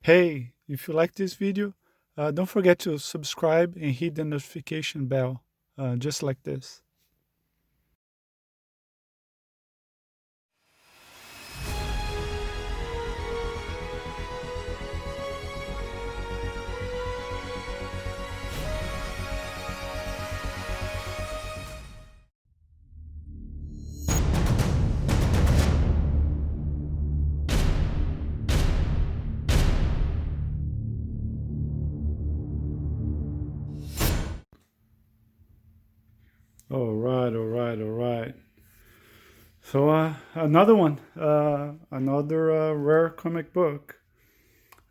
Hey, if you like this video, don't forget to subscribe and hit the notification bell, just like this. All right, all right, all right. So another one, another rare comic book.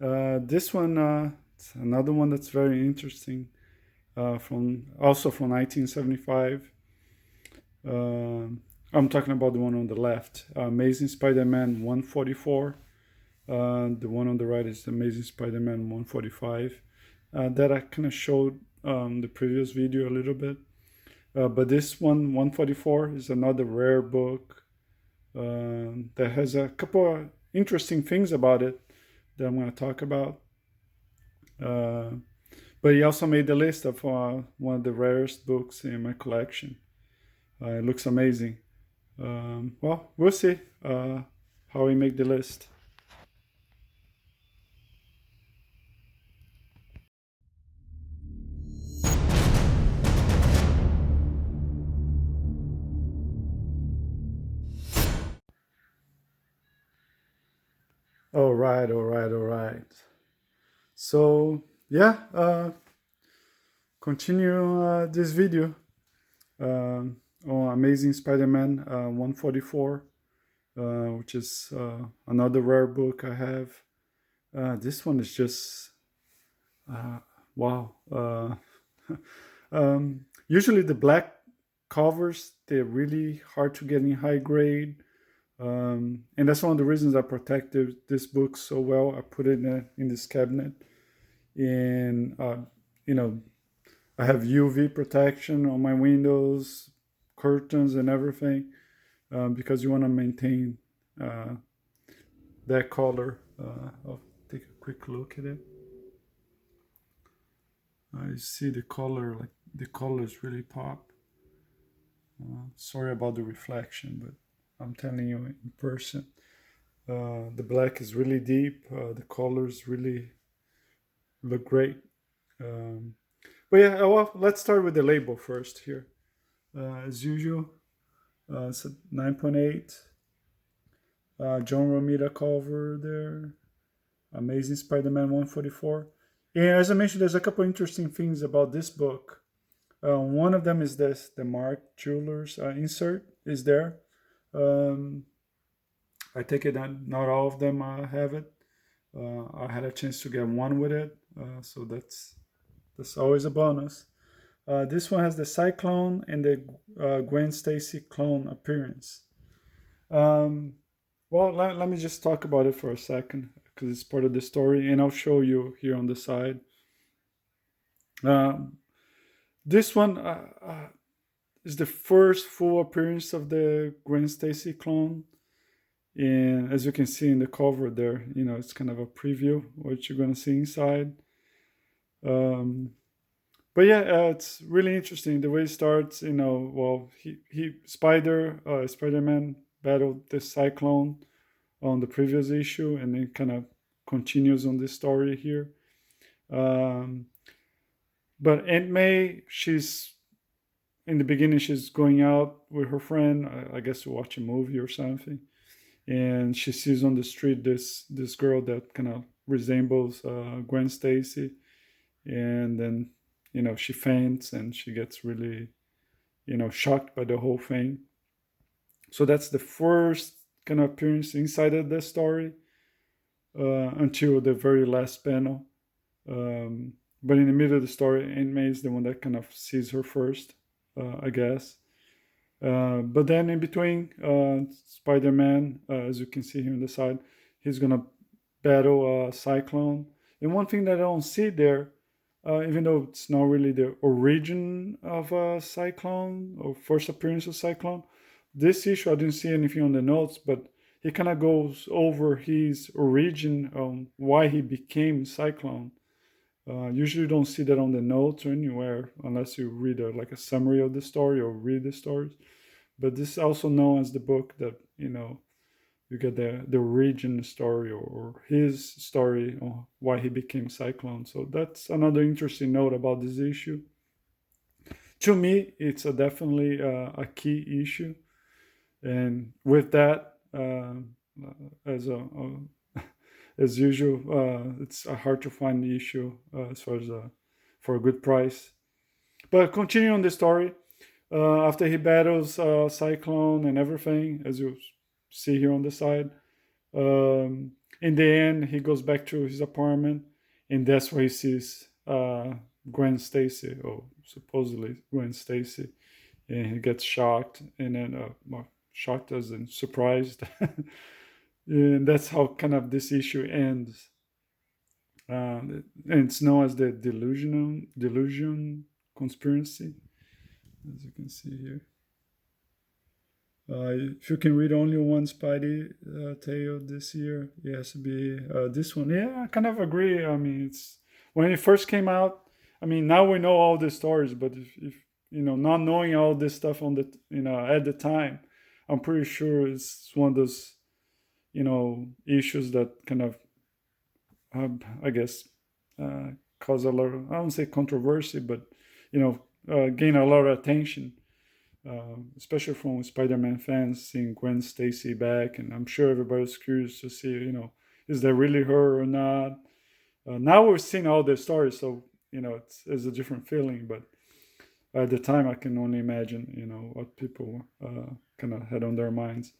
This one, it's another one that's very interesting. From also from 1975. I'm talking about the one on the left, Amazing Spider-Man 144. The one on the right is Amazing Spider-Man 145. That I kind of showed the previous video a little bit. But this one, 144, is another rare book that has a couple of interesting things about it that I'm going to talk about. Uh, but he also made the list of one of the rarest books in my collection. It looks amazing. Well, we'll see how he make the list. All right, all right, all right. So yeah, continue this video on Amazing Spider-Man 144, which is another rare book I have. This one is just wow. Usually the black covers, they're really hard to get in high grade. And that's one of the reasons I protected this book so well. I put it in this cabinet, and you know, I have UV protection on my windows, curtains, and everything, because you want to maintain uh, that color. I'll take a quick look at it. I see the color, like the colors really pop. Sorry about the reflection, but I'm telling you in person. The black is really deep. The colors really look great. Um, but yeah, well, let's start with the label first here. As usual, it's a 9.8. John Romita cover there. Amazing Spider-Man 144. And as I mentioned, there's a couple interesting things about this book. One of them is this: the Mark Jewelers insert is there. Um, I take it that not all of them have it. I had a chance to get one with it, so that's always a bonus. This one has the Cyclone and the Gwen Stacy clone appearance. Um, well, let me just talk about it for a second because it's part of the story, and I'll show you here on the side. Um, this one is the first full appearance of the Gwen Stacy clone. And as you can see in the cover there, it's kind of a preview what you're going to see inside. Um, but yeah, it's really interesting the way it starts. Well, he Spider-Man battled the Cyclone on the previous issue, and it kind of continues on this story here. Um, but Aunt May, she's in the beginning, she's going out with her friend, I guess to watch a movie or something, and she sees on the street this girl that kind of resembles Gwen Stacy, and then she faints and she gets really shocked by the whole thing. So that's the first kind of appearance inside of the story until the very last panel. But in the middle of the story, Aunt May is the one that kind of sees her first, I guess. But then in between, Spider-Man, as you can see here on the side, he's gonna battle Cyclone. And one thing that I don't see there, even though it's not really the origin of Cyclone or first appearance of Cyclone, this issue I didn't see anything on the notes, but he kind of goes over his origin, why he became Cyclone. Usually you don't see that on the notes or anywhere unless you read like a summary of the story or read the stories. But this is also known as the book that, you get the origin story, or his story on why he became Cyclone. So that's another interesting note about this issue. To me, it's definitely a key issue. And with that, as as usual, it's hard to find the issue as far as for a good price. But continuing on the story, after he battles Cyclone and everything, as you see here on the side, in the end, he goes back to his apartment, and that's where he sees Gwen Stacy, or supposedly Gwen Stacy, and he gets shocked, and then shocked as in surprised. And that's how kind of this issue ends. And it's known as the delusion conspiracy, as you can see here. If you can read only one Spidey tale this year, it has to be this one. Yeah, I kind of agree. I mean, it's when it first came out. I mean, now we know all the stories, but if not knowing all this stuff on the at the time, I'm pretty sure it's one of those issues that kind of I guess cause a lot of, I don't say controversy, but gain a lot of attention. Especially from Spider-Man fans, seeing Gwen Stacy back, and I'm sure everybody's curious to see, is that really her or not? Now we've seen all the stories, so it's a different feeling. But at the time, I can only imagine, what people kind of had on their minds,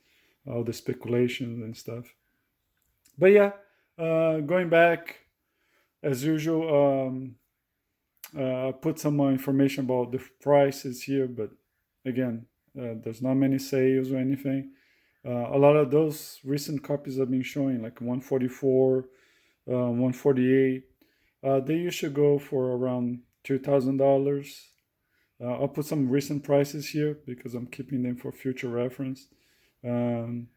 all the speculations and stuff. But yeah, going back as usual, put some more information about the prices here, but again, there's not many sales or anything. A lot of those recent copies have been showing like 144, 148. They usually go for around $2,000. I'll put some recent prices here because I'm keeping them for future reference. Um,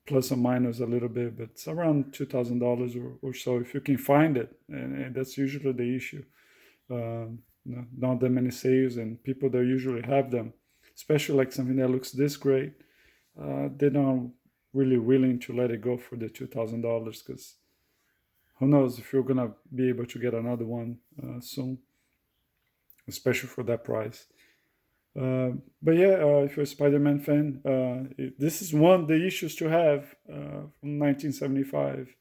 plus or minus a little bit, but it's around $2,000 or so if you can find it, and that's usually the issue. Not that many sales, and people that usually have them, especially like something that looks this great, they're not really willing to let it go for the $2,000 because who knows if you're gonna be able to get another one soon, especially for that price. But yeah, if you're a Spider-Man fan, this is one of the issues to have from 1975.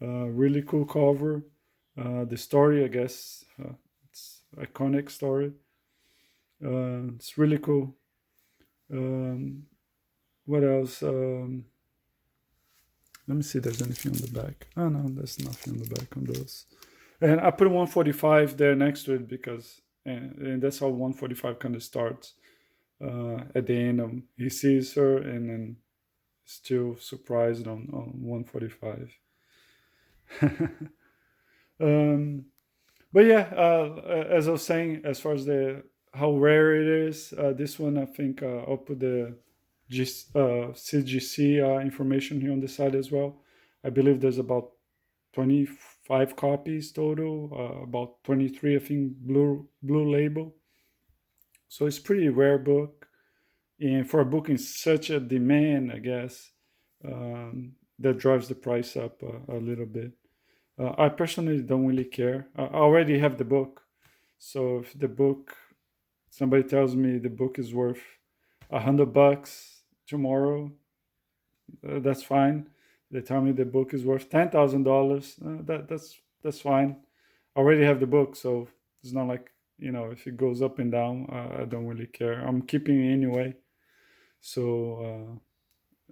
Really cool cover. The story, I guess, it's iconic story. It's really cool. What else? Let me see if there's anything on the back. Oh no, there's nothing on the back on those. And I put 145 there next to it because, and that's how 145 kind of starts. At the end, he sees her and then still surprised on 145. But yeah, as I was saying, as far as how rare it is, this one I think I'll put the CGC information here on the side as well. I believe there's about 25 copies total, about 23 I think blue label. So it's pretty rare book, and for a book in such a demand, I guess, that drives the price up a little bit. I personally don't really care. I already have the book, so if somebody tells me the book is worth $100 tomorrow, that's fine. They tell me the book is worth $10,000, that's fine. I already have the book, so it's not like if it goes up and down, I don't really care. I'm keeping it anyway, so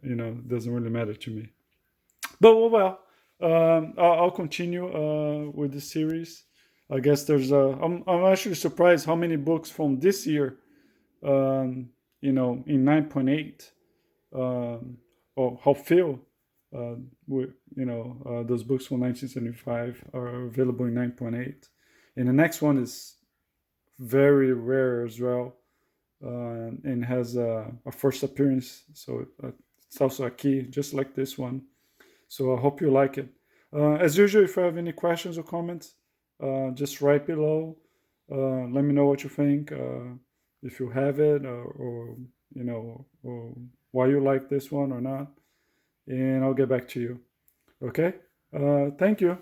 it doesn't really matter to me. But well, I'll continue with the series. I guess there's I'm actually surprised how many books from this year, in 9.8, or how few, those books from 1975 are available in 9.8, and the next one is very rare as well, and has a first appearance. So It's also a key, just like this one. So I hope you like it. As usual, if you have any questions or comments, just write below. Let me know what you think, if you have it, or or why you like this one or not, and I'll get back to you. Okay. Thank you.